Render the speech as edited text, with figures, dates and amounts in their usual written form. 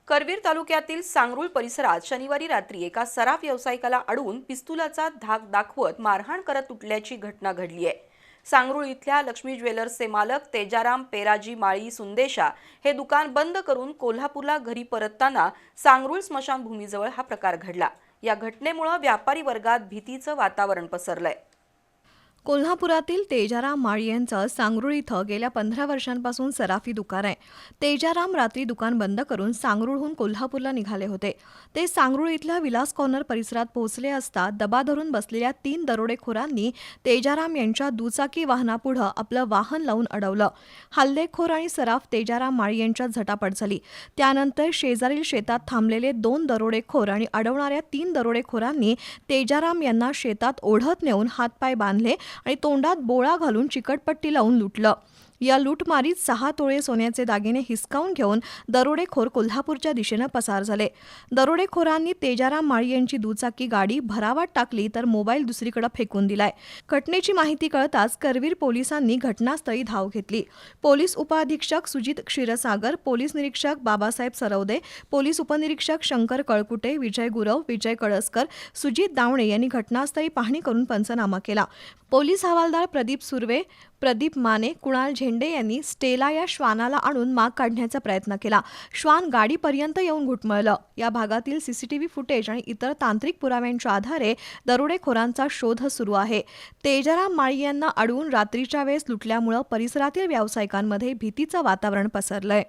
करवीर तालुक्यातील सांगरुळ परिसरात शनिवारी रात्री एका सराफ व्यावसायिकाला अडवून पिस्तुलाचा धाक दाखवत मारहाण करत उठल्याची घटना घडली आहे। सांगरुळ इथल्या लक्ष्मी ज्वेलर्सचे मालक तेजाराम पेराजी माळी सुंदेशा हे दुकान बंद करून कोल्हापूरला घरी परतताना सांगरुळ स्मशानभूमीजवळ हा प्रकार घडला। या घटनेमुळे व्यापारी वर्गात भीतीचं वातावरण पसरलंय। कोल्हापुरातील तेजाराम माळी यांचं सांगरूळ इथं गेल्या 15 वर्षांपासून सराफी दुकान आहे। तेजाराम रात्री दुकान बंद करून सांगरूळहून कोल्हापूरला निघाले होते। ते सांगरूळ इथल्या विलास कॉर्नर परिसरात पोहोचले असता दबा धरून बसलेल्या 3 दरोडेखोरांनी तेजाराम यांच्या दुचाकी वाहनापुढे आपलं वाहन लावून अडवलं। हल्लेखोर आणि सराफ तेजाराम माळी यांच्यात झटापट झाली। त्यानंतर शेजारील शेतात थांबलेले 2 दरोडेखोर आणि अडवणाऱ्या 3 दरोडेखोरांनी तेजाराम यांना शेतात ओढत नेऊन हातपाय बांधले आणि तोंडात बोळा घालून चिकटपट्टी लावून लुटलं। या लूटमारीत 6 तोळे सोन्याचे दागिने हिसकावून घेऊन दरोडेखोर कोल्हापूरच्या दिशेने पसार झाले। दरोडेखोरांनी तेजाराम माळी यांची दुचाकी गाडी भरावात टाकली तर मोबाईल दुसरीकडे फेकून दिलाय। घटनेची माहिती कळताच करवीर पोलिसांनी घटनास्थळी धाव घेतली। पोलीस उपअधीक्षक सुजित क्षीरसागर, पोलीस निरीक्षक बाबासाहेब सरवदे, पोलीस उपनिरीक्षक शंकर कळकुटे, विजय गुरव, विजय कळसकर, सुजित दावणे यांनी घटनास्थळी पाहणी करून पंचनामा केला। पोलीस हवालदार प्रदीप सुर्वे, प्रदीप माने, कुणाल झेंडे यांनी स्टेला या श्वानाला आणून माग काढण्याचा प्रयत्न केला। श्वान गाडीपर्यंत येऊन घुटमळलं। या भागातील सीसीटीव्ही फुटेज आणि इतर तांत्रिक पुराव्यांच्या आधारे दरोडेखोरांचा शोध सुरू आहे। तेजाराम माळी यांना अडवून रात्रीच्या वेळेस लुटल्यामुळे परिसरातील व्यावसायिकांमध्ये भीतीचं वातावरण पसरलंय।